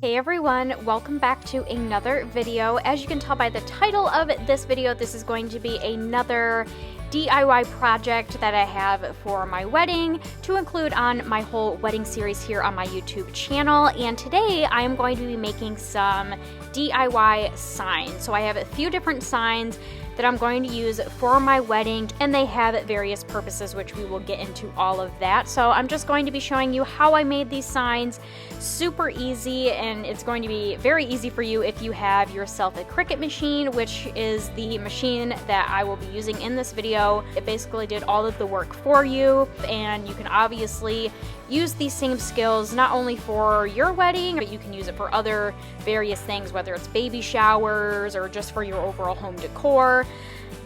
Hey everyone, welcome back to another video. As you can tell by the title of this video, this is going to be another DIY project that I have for my wedding to include on my whole wedding series here on my YouTube channel. And today I am going to be making some DIY signs. So I have a few different signs that I'm going to use for my wedding, and they have various purposes, which we will get into all of that. So I'm just going to be showing you how I made these signs. Super easy, and it's going to be very easy for you if you have yourself a Cricut machine, which is the machine that I will be using in this video. It basically did all of the work for you, and you can obviously use these same skills not only for your wedding, but you can use it for other various things, whether it's baby showers or just for your overall home decor.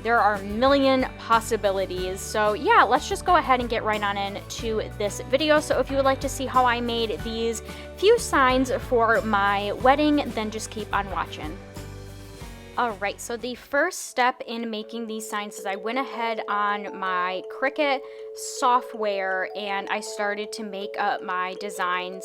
There are a million possibilities. So yeah, let's just go ahead and get right on into this video. So if you would like to see how I made these few signs for my wedding, then just keep on watching. Alright, so the first step in making these signs is I went ahead on my Cricut software and I started to make up my designs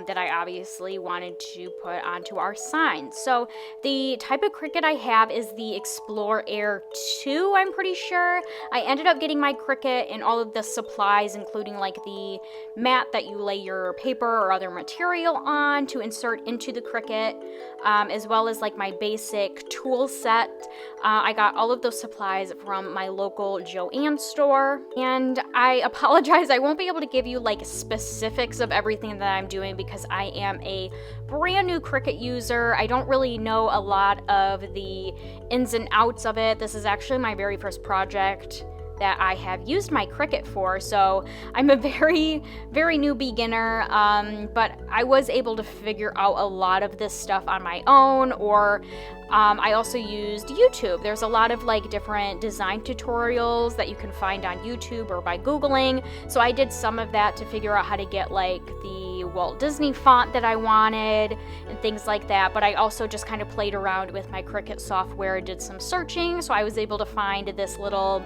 that I obviously wanted to put onto our signs. So the type of Cricut I have is the Explore Air 2, I'm pretty sure. I ended up getting my Cricut and all of the supplies, including like the mat that you lay your paper or other material on to insert into the Cricut, as well as like my basic tool set. I got all of those supplies from my local Joann store, and I apologize, I won't be able to give you like specifics of everything that I'm doing because I am a brand new Cricut user. I don't really know a lot of the ins and outs of it. This is actually my very first project that I have used my Cricut for, so I'm a very new beginner, but I was able to figure out a lot of this stuff on my own, or I also used YouTube. There's a lot of like different design tutorials that you can find on YouTube or by Googling, so I did some of that to figure out how to get like the Walt Disney font that I wanted and things like that, but I also just kind of played around with my Cricut software, did some searching, so I was able to find this little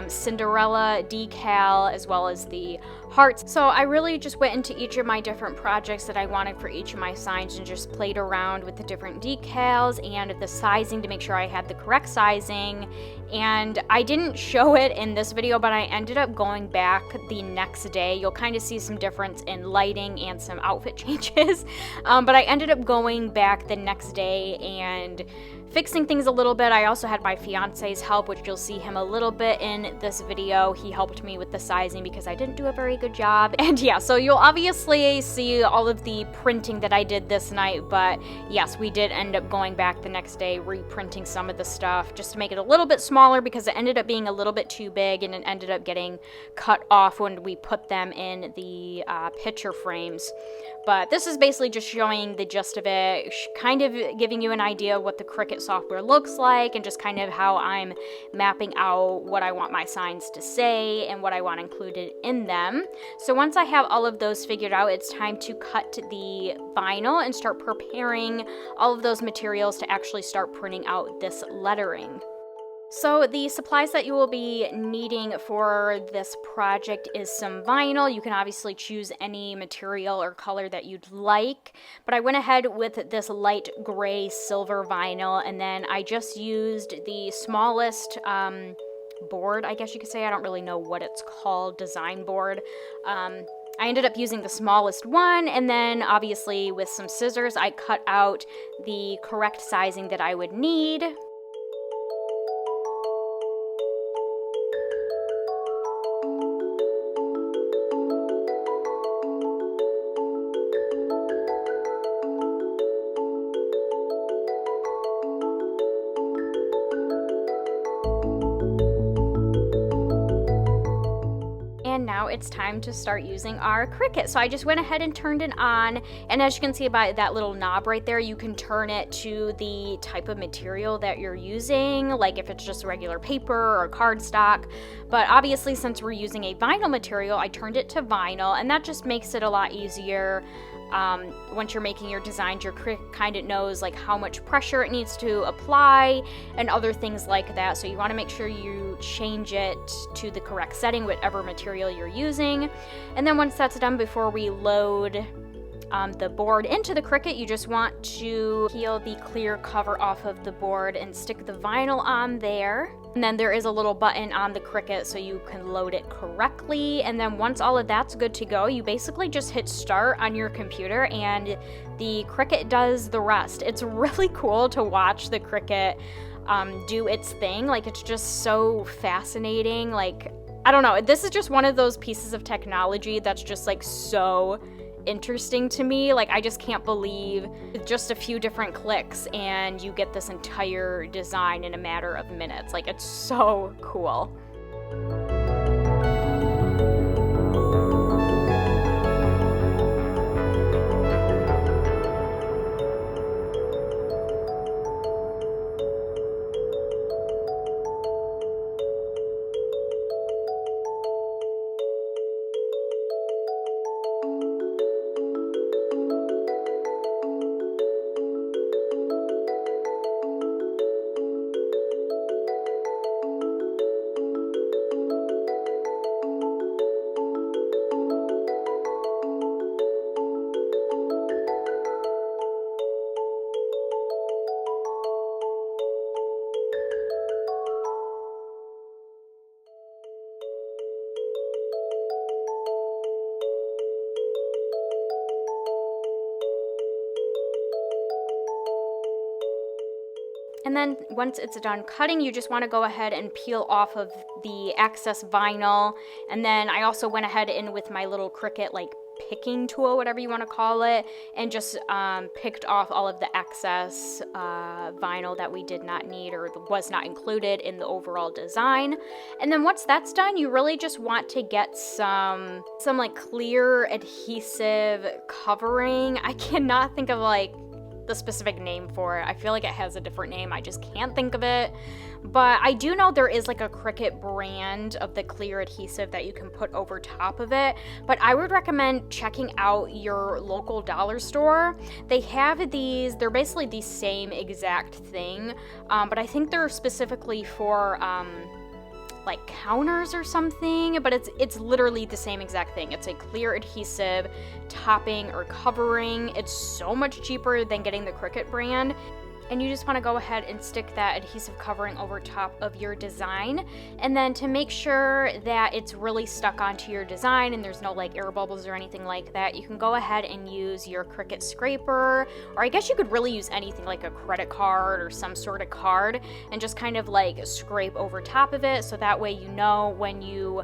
Cinderella decal as well as the hearts. So I really just went into each of my different projects that I wanted for each of my signs and just played around with the different decals and the sizing to make sure I had the correct sizing. And I didn't show it in this video, but I ended up going back the next day. You'll kind of see some difference in lighting and some outfit changes, but I ended up going back the next day and fixing things a little bit. I also had my fiance's help, which you'll see him a little bit in this video. He helped me with the sizing because I didn't do a very good job. And yeah, so you'll obviously see all of the printing that I did this night, but yes, we did end up going back the next day, reprinting some of the stuff just to make it a little bit smaller because it ended up being a little bit too big and it ended up getting cut off when we put them in the picture frames. But this is basically just showing the gist of it, kind of giving you an idea of what the Cricut software looks like and just kind of how I'm mapping out what I want my signs to say and what I want included in them. So once I have all of those figured out, it's time to cut the vinyl and start preparing all of those materials to actually start printing out this lettering. So the supplies that you will be needing for this project is some vinyl. You can obviously choose any material or color that you'd like, but I went ahead with this light gray silver vinyl, and then I just used the smallest board, I guess you could say. I don't really know what it's called, design board. I ended up using the smallest one, and then obviously with some scissors I cut out the correct sizing that I would need. And now it's time to start using our Cricut. So I just went ahead and turned it on, and as you can see by that little knob right there, you can turn it to the type of material that you're using, like if it's just regular paper or cardstock. But obviously since we're using a vinyl material, I turned it to vinyl, and that just makes it a lot easier. Once you're making your designs, your Cricut kind of knows like how much pressure it needs to apply and other things like that. So you want to make sure you change it to the correct setting, whatever material you're using. And then once that's done, before we load the board into the Cricut, you just want to peel the clear cover off of the board and stick the vinyl on there. And then there is a little button on the Cricut so you can load it correctly. And then once all of that's good to go, you basically just hit start on your computer and the Cricut does the rest. It's really cool to watch the Cricut do its thing. Like, it's just so fascinating. Like, I don't know, this is just one of those pieces of technology that's just like so interesting to me. Like, I just can't believe just a few different clicks and you get this entire design in a matter of minutes. Like, it's so cool. And then once it's done cutting, you just want to go ahead and peel off of the excess vinyl. And then I also went ahead and with my little Cricut like picking tool, whatever you want to call it, and just picked off all of the excess vinyl that we did not need or was not included in the overall design. And then once that's done, you really just want to get some like clear adhesive covering. I cannot think of like the specific name for it. I feel like it has a different name. I just can't think of it. But I do know there is like a Cricut brand of the clear adhesive that you can put over top of it. But I would recommend checking out your local dollar store. They have these, they're basically the same exact thing, but I think they're specifically for like counters or something, but it's literally the same exact thing. It's a clear adhesive topping or covering. It's so much cheaper than getting the Cricut brand. And you just want to go ahead and stick that adhesive covering over top of your design. And then to make sure that it's really stuck onto your design and there's no like air bubbles or anything like that, you can go ahead and use your Cricut scraper, or I guess you could really use anything like a credit card or some sort of card, and just kind of like scrape over top of it, so that way you know when you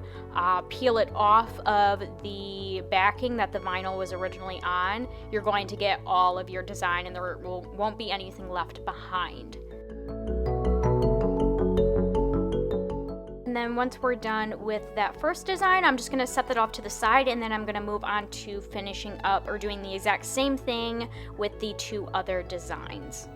peel it off of the backing that the vinyl was originally on, you're going to get all of your design and there won't be anything left behind. And then once we're done with that first design, I'm just going to set that off to the side, and then I'm going to move on to finishing up or doing the exact same thing with the two other designs.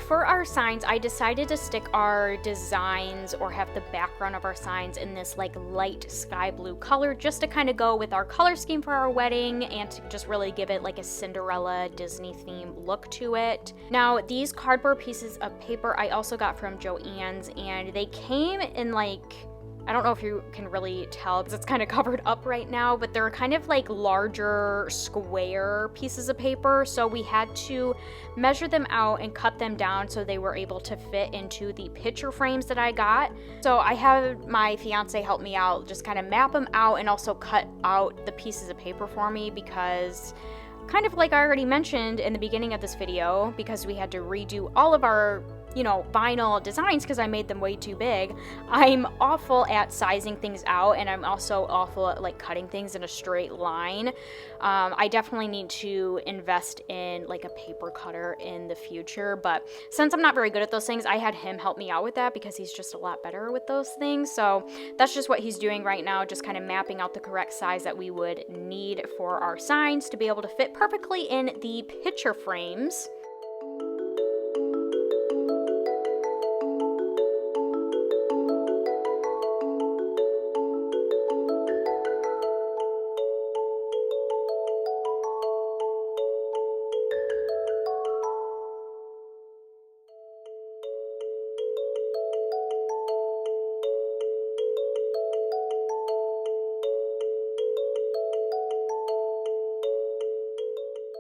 for our signs, I decided to stick our designs or have the background of our signs in this like light sky blue color, just to kind of go with our color scheme for our wedding and to just really give it like a Cinderella Disney theme look to it. Now, these cardboard pieces of paper I also got from Joann's, and they came in like, I don't know if you can really tell because it's kind of covered up right now, but they're kind of like larger square pieces of paper. So we had to measure them out and cut them down so they were able to fit into the picture frames that I got. So I had my fiance help me out, just kind of map them out and also cut out the pieces of paper for me because, kind of like I already mentioned in the beginning of this video, because we had to redo all of our vinyl designs because I made them way too big. I'm awful at sizing things out, and I'm also awful at like cutting things in a straight line. I definitely need to invest in like a paper cutter in the future, but since I'm not very good at those things, I had him help me out with that because he's just a lot better with those things. So that's just what he's doing right now, just kind of mapping out the correct size that we would need for our signs to be able to fit perfectly in the picture frames.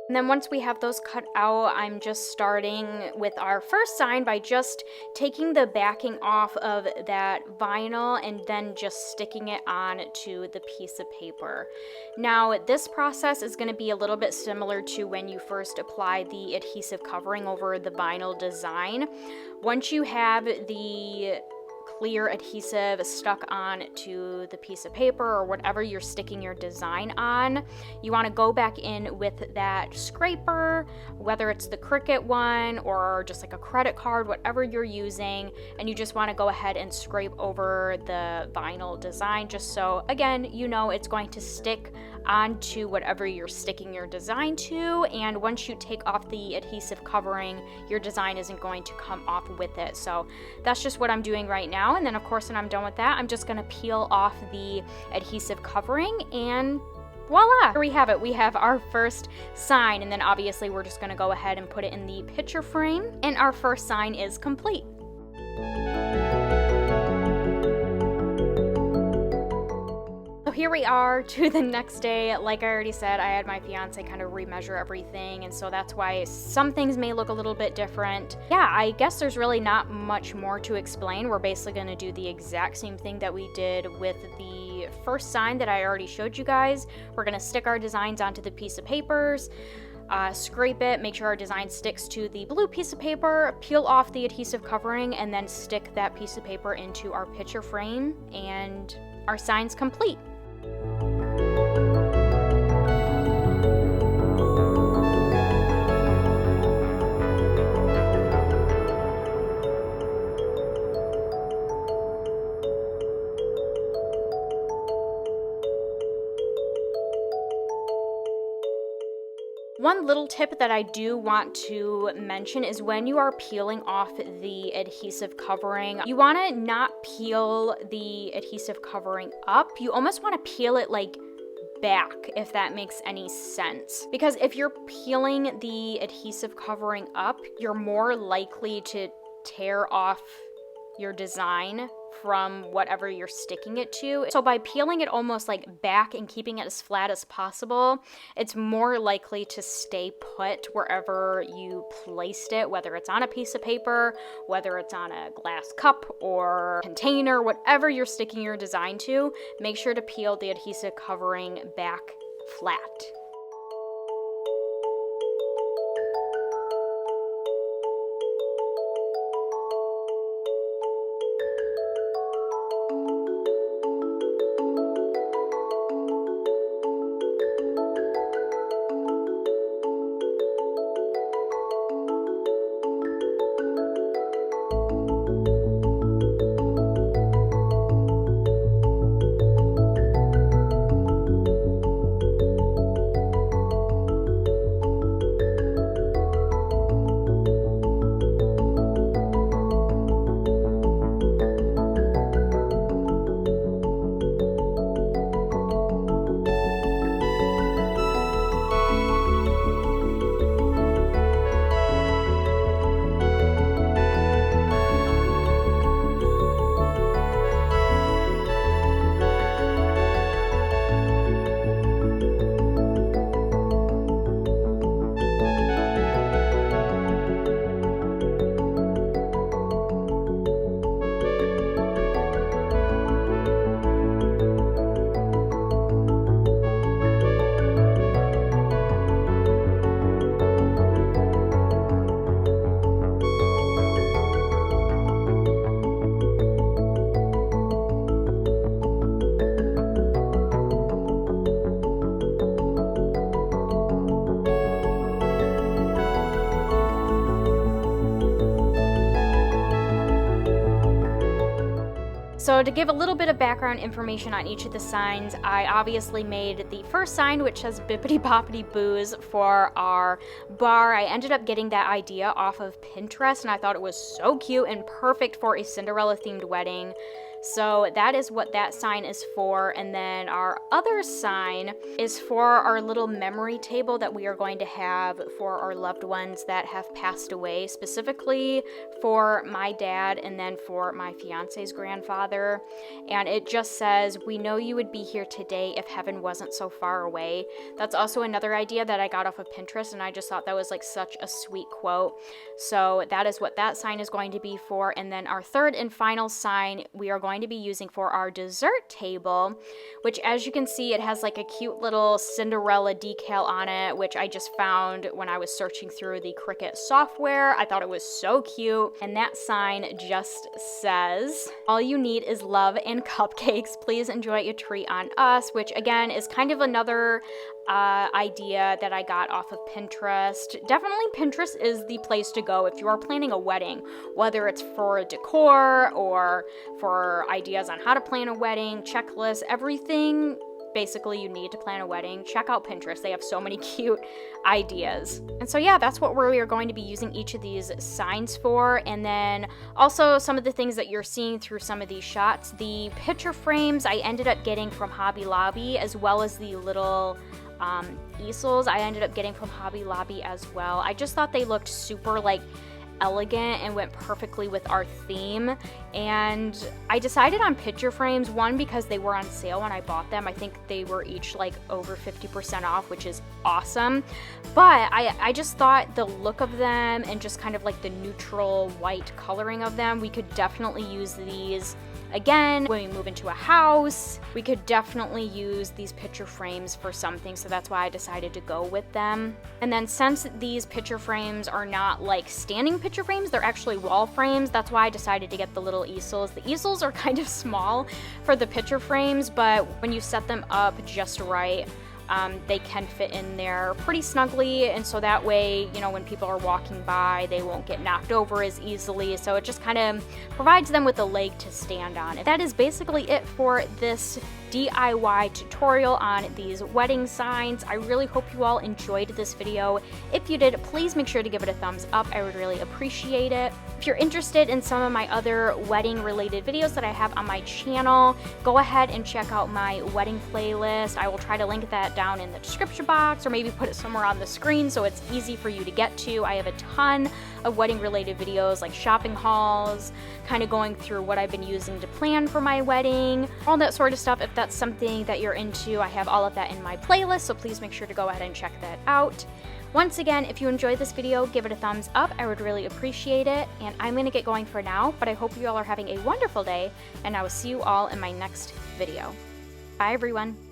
And then once we have those cut out, I'm just starting with our first sign by just taking the backing off of that vinyl and then just sticking it on to the piece of paper. Now, this process is going to be a little bit similar to when you first apply the adhesive covering over the vinyl design. Once you have the clear adhesive stuck on to the piece of paper or whatever you're sticking your design on, you want to go back in with that scraper, whether it's the Cricut one or just like a credit card, whatever you're using, and you just want to go ahead and scrape over the vinyl design just so, again, it's going to stick onto whatever you're sticking your design to, and once you take off the adhesive covering, your design isn't going to come off with it. So that's just what I'm doing right now, and then of course when I'm done with that, I'm just going to peel off the adhesive covering, and voila! Here we have it. We have our first sign, and then obviously we're just going to go ahead and put it in the picture frame, and our first sign is complete. Here we are to the next day. Like I already said, I had my fiance kind of remeasure everything, and so that's why some things may look a little bit different. Yeah, I guess there's really not much more to explain. We're basically going to do the exact same thing that we did with the first sign that I already showed you guys. We're going to stick our designs onto the piece of papers, scrape it, make sure our design sticks to the blue piece of paper, peel off the adhesive covering, and then stick that piece of paper into our picture frame, and our sign's complete. One little tip that I do want to mention is when you are peeling off the adhesive covering, you want to not peel the adhesive covering up. You almost want to peel it like back, if that makes any sense. Because if you're peeling the adhesive covering up, you're more likely to tear off your design from whatever you're sticking it to. So by peeling it almost like back and keeping it as flat as possible, it's more likely to stay put wherever you placed it, whether it's on a piece of paper, whether it's on a glass cup or container, whatever you're sticking your design to, make sure to peel the adhesive covering back flat. So to give a little bit of background information on each of the signs, I obviously made the first sign, which says Bippity Boppity Booze, for our bar. I ended up getting that idea off of Pinterest, and I thought it was so cute and perfect for a Cinderella themed wedding. So that is what that sign is for. And then our other sign is for our little memory table that we are going to have for our loved ones that have passed away, specifically for my dad and then for my fiance's grandfather. And it just says, "We know you would be here today if heaven wasn't so far away." That's also another idea that I got off of Pinterest, and I just thought that was like such a sweet quote. So that is what that sign is going to be for. And then our third and final sign we are going to be using for our dessert table, which, as you can see, it has like a cute little Cinderella decal on it, which I just found when I was searching through the Cricut software. I thought it was so cute. And that sign just says, "All you need is love and cupcakes. Please enjoy your treat on us," which again is kind of another idea that I got off of Pinterest. Definitely Pinterest is the place to go if you are planning a wedding, whether it's for decor or for ideas on how to plan a wedding, checklists, everything basically you need to plan a wedding. Check out Pinterest. They have so many cute ideas. And so yeah, that's what we are going to be using each of these signs for. And then also some of the things that you're seeing through some of these shots, the picture frames I ended up getting from Hobby Lobby, as well as the little easels I ended up getting from Hobby Lobby as well. I just thought they looked super like elegant and went perfectly with our theme. And I decided on picture frames, one, because they were on sale when I bought them. I think they were each like over 50% off, which is awesome. But I just thought the look of them and just kind of like the neutral white coloring of them, we could definitely use these again when we move into a house. We could definitely use these picture frames for something, so that's why I decided to go with them. And then since these picture frames are not like standing picture frames, they're actually wall frames, that's why I decided to get the little easels. The easels are kind of small for the picture frames, but when you set them up just right, they can fit in there pretty snugly, and so that way, you know, when people are walking by, they won't get knocked over as easily. So it just kind of provides them with a leg to stand on. That is basically it for this DIY tutorial on these wedding signs. I really hope you all enjoyed this video. If you did, please make sure to give it a thumbs up. I would really appreciate it. If you're interested in some of my other wedding related videos that I have on my channel, go ahead and check out my wedding playlist. I will try to link that down in the description box, or maybe put it somewhere on the screen so it's easy for you to get to. I have a ton of wedding related videos, like shopping hauls, kind of going through what I've been using to plan for my wedding, all that sort of stuff. If that's something that you're into, I have all of that in my playlist, so please make sure to go ahead and check that out. Once again, if you enjoyed this video, give it a thumbs up. I would really appreciate it. And I'm going to get going for now, but I hope you all are having a wonderful day, and I will see you all in my next video. Bye, everyone.